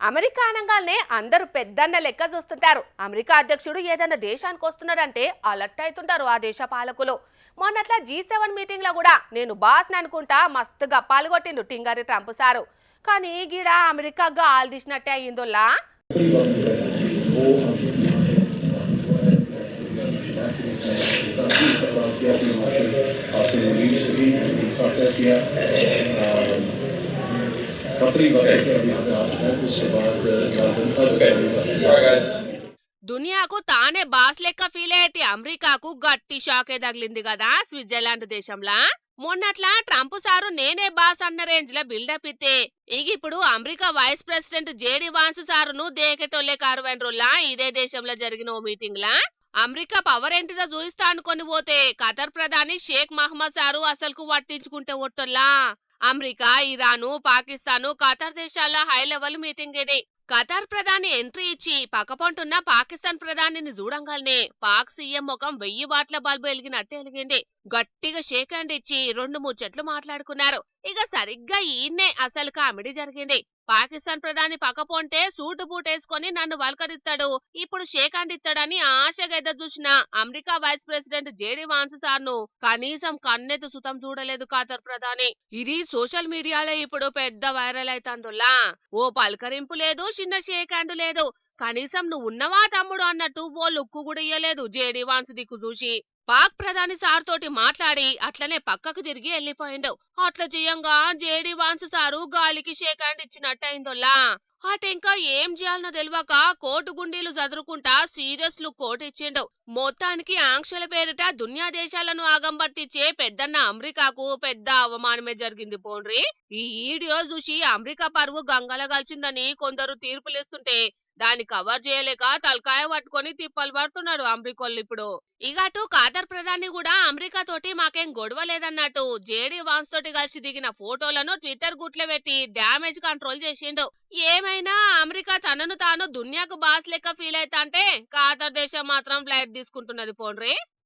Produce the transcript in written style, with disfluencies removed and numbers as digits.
America అనగానే అందరూ పెద్దన్న లెక్క చూస్తుంటారు. అమెరికా అధ్యక్షుడు ఏదైనా దేశానికి వస్తున్నాడంటే అలర్ట్ అవుతుంటారు ఆ దేశ పాలకులు. మొన్నట్లా G7 మీటింగ్ లో కూడా నేను బాస్ అనుకుంటా మస్తుగా పాల్గొట్టిండు టింగరి ట్రంప్ సారు. కానీ గీడ అమెరికాగా ఆల్దిసినట్టే అయ్యిందోలా. దునియాకు తానే బాస్ లెక్క ఫీల్ అయ్యేటి అమెరికాకు గట్టి షాకే తగిలింది కదా స్విట్జర్లాండ్ దేశంలా. మొన్నట్లా ట్రంప్ సారు నేనే బాస్ అన్న రేంజ్ లో బిల్డప్ ఇస్తే ఇప్పుడు America vice president JD Vance సారును దేకెటోళ్లే కారువైనరులా ఇదే దేశంలో జరిగిన ఓ మీటింగ్ లా. అమెరికా పవర్ ఏంటిదో చూయిస్తా అనుకొని పోతే ఖతర్ ప్రధాని షేక్ మహమ్మద్ సారు అసలుకు పట్టించుకుంటే ఒట్టోల్లా. అమెరికా, ఇరాను, పాకిస్తాను, ఖతర్ దేశాల హై లెవెల్ మీటింగ్ ఇది. ఖతార్ ప్రధాని ఎంట్రీ ఇచ్చి పక్కపంటున్న పాకిస్తాన్ ప్రధానిని చూడంగానే పాక్ సీఎం ముఖం 1000 వాట్ల బల్బు వెలిగినట్టు వెలిగింది. గట్టిగా షేక్ హ్యాండ్ ఇచ్చి 2 3 చెట్లు మాట్లాడుకున్నారు. ఇక సరిగ్గా ఈయన్నే అసలు కామెడీ జరిగింది. పాకిస్తాన్ ప్రధాని పక్కపోంటే సూటు బూట్ వేసుకొని నన్ను వల్కరిస్తాడు, ఇప్పుడు షేక్ హ్యాండ్ ఇస్తాడని ఆశగా ఎదురు చూసిన America vice president JD Vance సార్ను కనీసం కన్నెత్తు సుతం చూడలేదు ఖతార్ ప్రధాని. ఇది సోషల్ మీడియాలో ఇప్పుడు పెద్ద వైరల్ అవుతుందిలా. ఓ పలకరింపు లేదు, చిన్న షేక్ హ్యాండ్ లేదు. కనీసం నువ్వు ఉన్నవా తమ్ముడు అన్నట్టు ఓ లుక్కు కూడా ఇయ్యలేదు జేడీ వాన్స్ దిక్కు చూసి. పాక్ ప్రధాని సార్ తోటి మాట్లాడి అట్లనే పక్కకు తిరిగి వెళ్లిపోయిండు. అట్లా చేయంగా జేడీ వాన్స్ సారు గాలికి షేక్ హ్యాండ్ ఇచ్చినట్టయిందోల్లా. అటెంకా ఏం చేయాలనో తెలియక కోటు గుండీలు చదురుకుంటా సీరియస్ లుక్ కోట్ ఇచ్చిండు. మొత్తానికి ఆంక్షల పేరిట దునియా దేశాలను ఆగం పట్టించే పెద్దన్న అమెరికాకు పెద్ద అవమానమే జరిగింది పోన్రి. ఈ వీడియో చూసి అమెరికా పరువు గంగల కలిసిందని కొందరు తీర్పులిస్తుంటే దాన్ని కవర్ చేయలేక తలకాయ పట్టుకొని తిప్పలు పడుతున్నారు అమెరికోళ్ళు ఇప్పుడు. ఇక అటు ఖతార్ ప్రధాని కూడా అమెరికా తోటి మాకేం గొడవ లేదన్నట్టు జేడీ వాన్స్ తోటి కలిసి దిగిన ఫోటోలను ట్విట్టర్ గుట్లో పెట్టి డ్యామేజ్ కంట్రోల్ చేసిండు. ఏమైనా అమెరికా తనను తాను దునియాకు బాస్ లెక్క ఫీల్ అవుతా అంటే ఖతార్ దేశం మాత్రం ఫ్లైట్ తీసుకుంటున్నది పోన్రి.